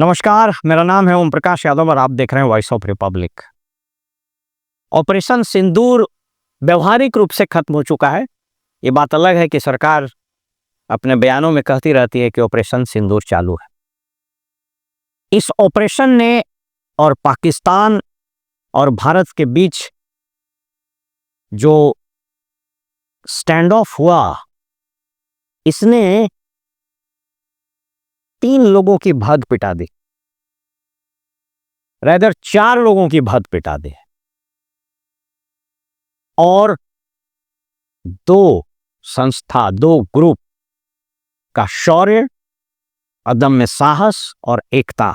नमस्कार, मेरा नाम है ओम प्रकाश यादव और आप देख रहे हैं वॉइस ऑफ रिपब्लिक। ऑपरेशन सिंदूर व्यवहारिक रूप से खत्म हो चुका है। ये बात अलग है कि सरकार अपने बयानों में कहती रहती है कि ऑपरेशन सिंदूर चालू है। इस ऑपरेशन ने और पाकिस्तान और भारत के बीच जो स्टैंड ऑफ हुआ, इसने 3 लोगों की भद पिटा दी, रैदर 4 लोगों की भद पिटा दी और 2 ग्रुप का शौर्य, अदम्य साहस और एकता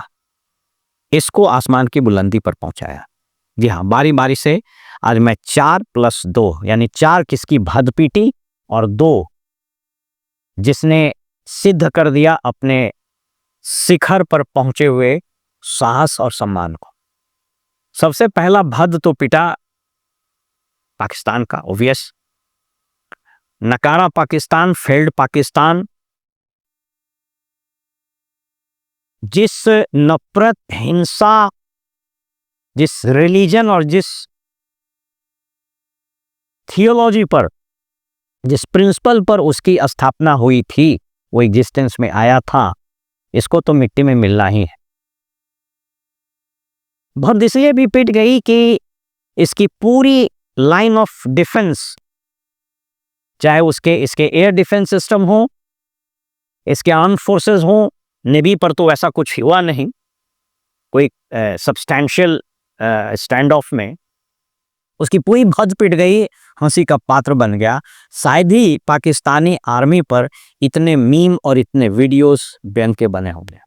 इसको आसमान की बुलंदी पर पहुंचाया। जी हाँ, बारी बारी से आज मैं 4 + 2 यानी 4 किसकी भद पीटी और 2 जिसने सिद्ध कर दिया अपने शिखर पर पहुंचे हुए साहस और सम्मान को। सबसे पहला भद तो पिटा पाकिस्तान का, ऑब्वियस। नकारा पाकिस्तान, फेल्ड पाकिस्तान, जिस नफरत, हिंसा, जिस रिलीजन और जिस थियोलॉजी पर, जिस प्रिंसिपल पर उसकी स्थापना हुई थी, वो एग्जिस्टेंस में आया था, इसको तो मिट्टी में मिलना ही है। भद इसलिए भी पिट गई कि इसकी पूरी लाइन ऑफ डिफेंस, चाहे इसके एयर डिफेंस सिस्टम हो, इसके आर्म फोर्सेस हो, नेवी पर तो ऐसा कुछ हुआ नहीं कोई सब्सटैंशियल स्टैंड ऑफ में, उसकी पूरी भद पिट गई, हंसी का पात्र बन गया। शायद ही पाकिस्तानी आर्मी पर इतने मीम और इतने वीडियोस बैन के बने होंगे।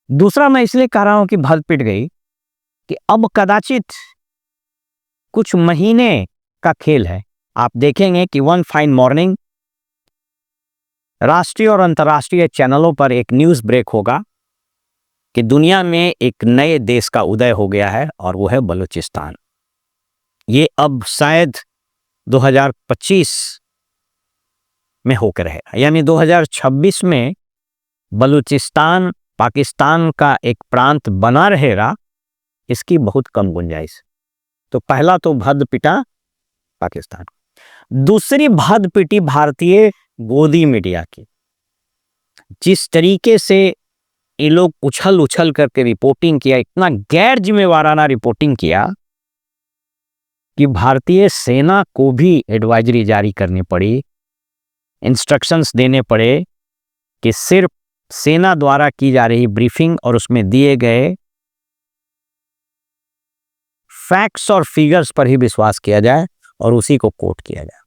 दूसरा मैं इसलिए कह रहा हूं कि भद पिट गई कि अब कदाचित कुछ महीने का खेल है। आप देखेंगे कि वन फाइन मॉर्निंग राष्ट्रीय और अंतर्राष्ट्रीय चैनलों पर एक न्यूज़ ब्रेक होगा कि दुनिया में एक नए देश का उदय हो गया है और वो है बलूचिस्तान। ये अब शायद 2025 में होकर रहेगा, यानी 2026 में बलूचिस्तान पाकिस्तान का एक प्रांत बना रहेगा, इसकी बहुत कम गुंजाइश। तो पहला तो भद पिटा पाकिस्तान। दूसरी भद पिटी भारतीय गोदी मीडिया की। जिस तरीके से ये लोग उछल उछल करके रिपोर्टिंग किया, इतना गैर जिम्मेवाराना रिपोर्टिंग किया कि भारतीय सेना को भी एडवाइजरी जारी करनी पड़ी, इंस्ट्रक्शंस देने पड़े कि सिर्फ सेना द्वारा की जा रही ब्रीफिंग और उसमें दिए गए फैक्ट्स और फिगर्स पर ही विश्वास किया जाए और उसी को कोट किया जाए।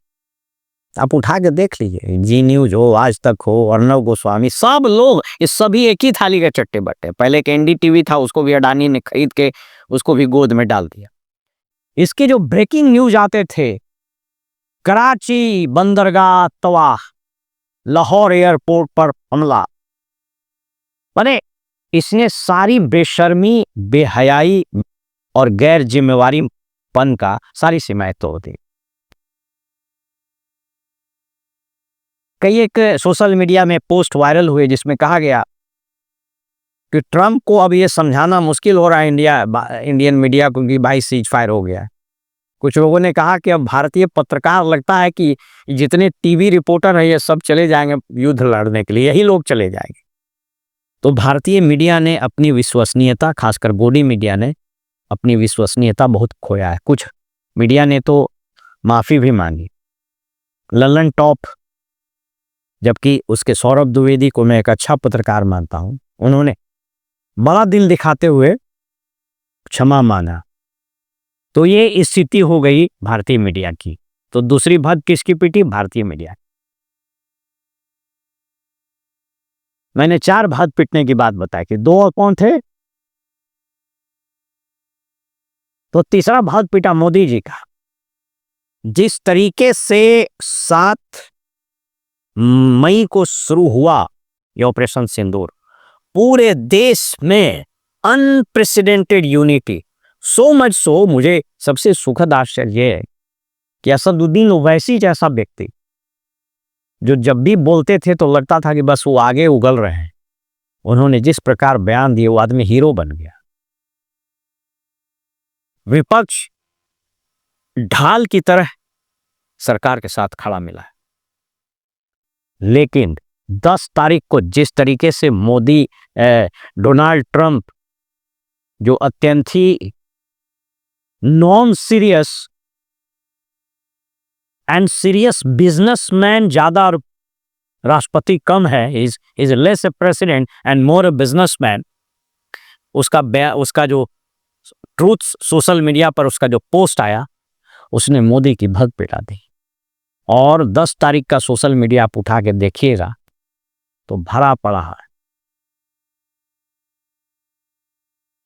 आप उठा के देख लीजिए, जी न्यूज हो, आज तक हो, अर्नब गोस्वामी, सब लोग इस सभी एक ही थाली के चट्टे बट्टे। पहले के एनडीटीवी था, उसको भी अडानी ने खरीद के उसको भी गोद में डाल दिया। इसके जो ब्रेकिंग न्यूज आते थे, कराची बंदरगाह तबाह, लाहौर एयरपोर्ट पर हमला, माने इसने सारी बेशर्मी, बेहयाई और गैर जिम्मेवारी पन का सारी सीमाएं तोड़ दी। कई एक सोशल मीडिया में पोस्ट वायरल हुए जिसमें कहा गया कि ट्रंप को अब ये समझाना मुश्किल हो रहा है इंडियन मीडिया को कि भाई सीज फायर हो गया है। कुछ लोगों ने कहा कि अब भारतीय पत्रकार लगता है कि जितने टीवी रिपोर्टर हैं ये सब चले जाएंगे युद्ध लड़ने के लिए, यही लोग चले जाएंगे। तो भारतीय मीडिया ने अपनी विश्वसनीयता, खासकर गोदी मीडिया ने अपनी विश्वसनीयता बहुत खोया है। कुछ मीडिया ने तो माफ़ी भी मांगी। लल्लन टॉप, जबकि उसके सौरभ द्विवेदी को मैं एक अच्छा पत्रकार मानता हूं, उन्होंने बड़ा दिल दिखाते हुए क्षमा मांगा। तो ये स्थिति हो गई भारतीय मीडिया की। तो दूसरी भद किसकी पिटी? भारतीय मीडिया। मैंने 4 भद पिटने की बात बताई कि 2 और कौन थे? तो तीसरा भद पिटा मोदी जी का। जिस तरीके से 7 मई को शुरू हुआ ये ऑपरेशन सिंदूर, पूरे देश में unprecedented unity, so much so, मुझे सबसे सुखद आश्चर्य है कि असदुद्दीन ओवैसी जैसा व्यक्ति जो जब भी बोलते थे तो लगता था कि बस वो आगे उगल रहे हैं, उन्होंने जिस प्रकार बयान दिए वो आदमी हीरो बन गया। विपक्ष ढाल की तरह सरकार के साथ खड़ा मिला है, लेकिन 10 तारीख को जिस तरीके से मोदी डोनाल्ड ट्रंप, जो अत्यंत ही non serious and serious businessman ज्यादा और राष्ट्रपति कम है, is less a president and more a businessman, उसका जो ट्रूथ सोशल मीडिया पर उसका जो पोस्ट आया, उसने मोदी की भग पिटा दी। और 10 तारीख का सोशल मीडिया आप उठा के देखिएगा तो भरा पड़ा है।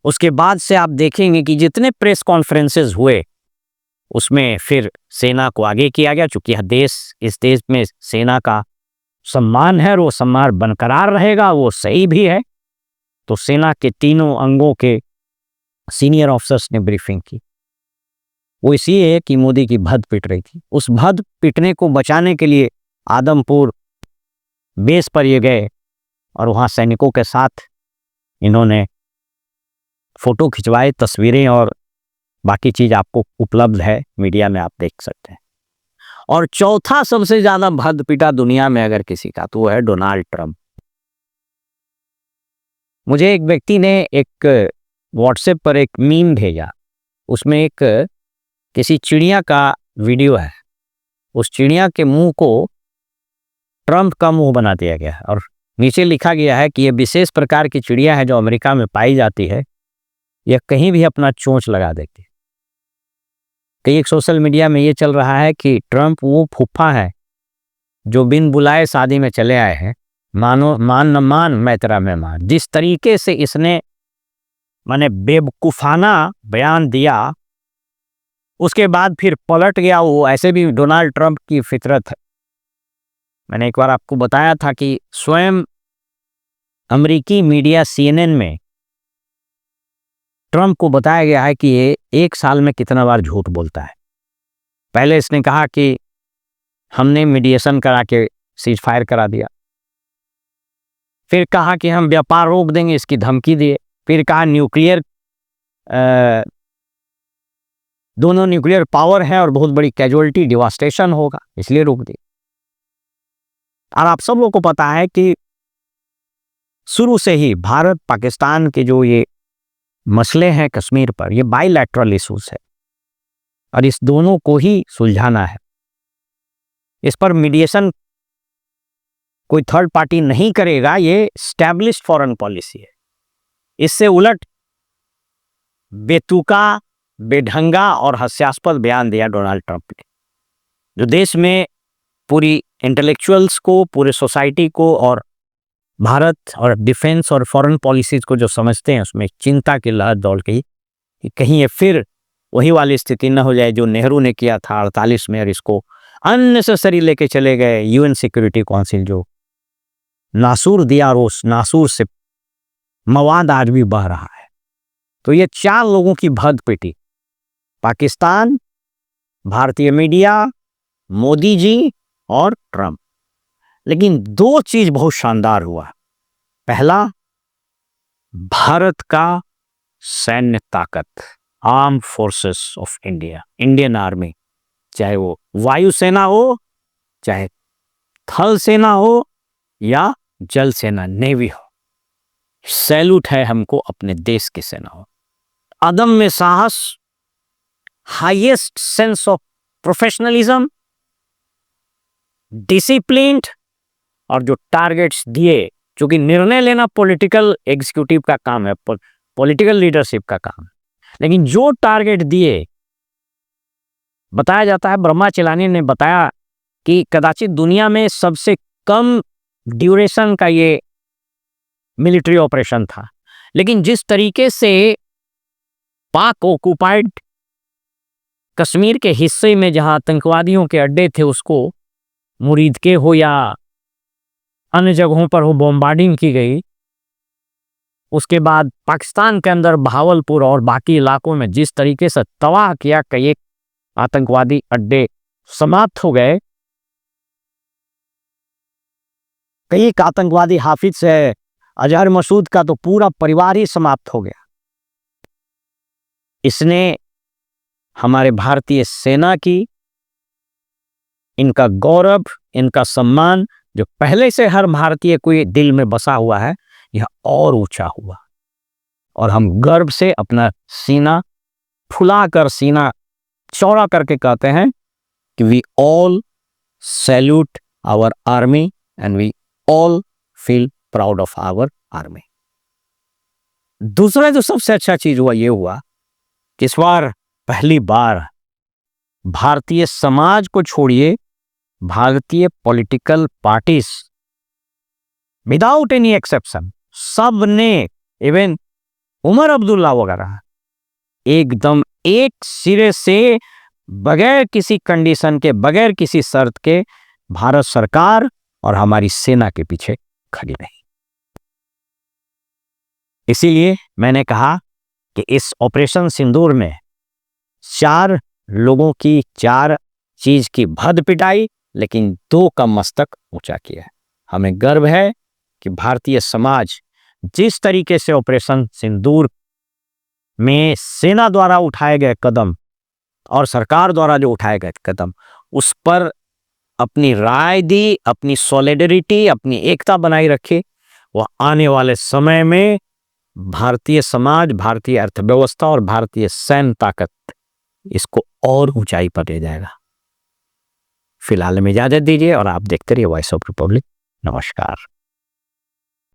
उसके बाद से आप देखेंगे कि जितने प्रेस कॉन्फ्रेंसेस हुए उसमें फिर सेना को आगे किया गया, चूंकि इस देश में सेना का सम्मान है और वो सम्मान बरकरार रहेगा, वो सही भी है। तो सेना के तीनों अंगों के सीनियर ऑफिसर्स ने ब्रीफिंग की। वो इसलिए है कि मोदी की भद पिट रही थी। उस भद पिटने को बचाने के लिए आदमपुर बेस पर ये गए और वहाँ सैनिकों के साथ इन्होंने फोटो खिंचवाए, तस्वीरें और बाकी चीज आपको उपलब्ध है मीडिया में, आप देख सकते हैं। और चौथा सबसे ज्यादा भद पिटा दुनिया में अगर किसी का तो वो है डोनाल्ड ट्रंप। मुझे एक व्यक्ति ने एक व्हाट्सएप पर एक मीम भेजा, उसमें एक किसी चिड़िया का वीडियो है। उस चिड़िया के मुंह को ट्रंप का मुंह बना दिया गया है और नीचे लिखा गया है कि यह विशेष प्रकार की चिड़िया है जो अमेरिका में पाई जाती है, यह कहीं भी अपना चोंच लगा देती है। कई एक सोशल मीडिया में ये चल रहा है कि ट्रंप वो फूफा है जो बिन बुलाए शादी में चले आए हैं, मानो मान न मान मैं तेरा मेहमान। जिस तरीके से इसने माने बेवकूफाना बयान दिया, उसके बाद फिर पलट गया वो। ऐसे भी डोनाल्ड ट्रंप की फितरत है। मैंने एक बार आपको बताया था कि स्वयं अमेरिकी मीडिया CNN में ट्रंप को बताया गया है कि ये एक साल में कितना बार झूठ बोलता है। पहले इसने कहा कि हमने मीडिएशन करा के सीज फायर करा दिया, फिर कहा कि हम व्यापार रोक देंगे, इसकी धमकी दिए, फिर कहा दोनों न्यूक्लियर पावर है और बहुत बड़ी कैजुअलिटी डिवास्टेशन होगा, इसलिए रोक दिए। और आप सब लोगों को पता है कि शुरू से ही भारत पाकिस्तान के जो ये मसले हैं कश्मीर पर, ये बाइलैटरल इशूज है और इस दोनों को ही सुलझाना है। इस पर मीडिएशन कोई थर्ड पार्टी नहीं करेगा, ये एस्टैब्लिश्ड फॉरेन पॉलिसी है। इससे उलट बेतुका, बेढंगा और हास्यास्पद बयान दिया डोनाल्ड ट्रंप ने, जो देश में पूरी इंटेलेक्चुअल्स को, पूरे सोसाइटी को और भारत और डिफेंस और फॉरेन पॉलिसीज को जो समझते हैं उसमें चिंता की लहर दौड़ गई कि कहीं ये फिर वही वाली स्थिति न हो जाए जो नेहरू ने किया था 48 में, और इसको अननेसेसरी लेके चले गए UN सिक्योरिटी काउंसिल, जो नासूर दिया और उस नासूर से मवाद आज भी बह रहा है। तो ये 4 लोगों की भद पिटी, पाकिस्तान, भारतीय मीडिया, मोदी जी और ट्रंप। लेकिन 2 चीज बहुत शानदार हुआ। पहला, भारत का सैन्य ताकत, arm forces of India, Indian army, चाहे वो वायुसेना हो, चाहे थल सेना हो या जल सेना, नेवी हो, सैल्यूट है हमको अपने देश की सेना हो। अदम्य साहस, highest sense of professionalism, disciplined, और जो टारगेट्स दिए, क्योंकि निर्णय लेना पॉलिटिकल एग्जीक्यूटिव का काम है, पॉलिटिकल लीडरशिप का काम है, लेकिन जो टारगेट दिए, बताया जाता है, ब्रह्मा चिलानी ने बताया कि कदाचित दुनिया में सबसे कम ड्यूरेशन का ये मिलिट्री ऑपरेशन था, लेकिन जिस तरीके से पाक ऑक्युपाइड कश्मीर के हिस्से में जहां आतंकवादियों के अड्डे थे, उसको मुरीदके हो या अन्य जगहों पर हो बॉम्बार्डिंग की गई। उसके बाद पाकिस्तान के अंदर भावलपुर और बाकी इलाकों में जिस तरीके से तबाह किया, कई आतंकवादी अड्डे समाप्त हो गए। कई एक आतंकवादी हाफिज से अजहर मसूद का तो पूरा परिवार ही समाप्त हो गया। इसने हमारे भारतीय सेना की, इनका गौरव, इनका सम्मान जो पहले से हर भारतीय को दिल में बसा हुआ है, यह और ऊंचा हुआ और हम गर्व से अपना सीना फुलाकर, सीना चौड़ा करके कहते हैं कि we all salute our army and we all feel proud of our army. दूसरा जो सबसे अच्छा चीज हुआ ये हुआ कि इस बार पहली बार भारतीय समाज को छोड़िए, भारतीय political parties without any exception सब ने, इवन उमर अब्दुल्ला वगैरह, एकदम एक सिरे से बगैर किसी कंडीशन के, बगैर किसी शर्त के भारत सरकार और हमारी सेना के पीछे खड़ी रही। इसीलिए मैंने कहा कि इस ऑपरेशन सिंदूर में 4 लोगों की 4 चीज की भद पिटाई, लेकिन 2 का मस्तक ऊंचा किया है। हमें गर्व है कि भारतीय समाज जिस तरीके से ऑपरेशन सिंदूर में सेना द्वारा उठाए गए कदम और सरकार द्वारा जो उठाए गए कदम, उस पर अपनी राय दी, अपनी सॉलिडरिटी, अपनी एकता बनाई रखी, वह आने वाले समय में भारतीय समाज, भारतीय अर्थव्यवस्था और भारतीय सैन्य ताकत इसको और ऊंचाई पर ले जाएगा। फिलहाल में इजाजत दीजिए और आप देखते रहिए वॉइस ऑफ रिपब्लिक। नमस्कार।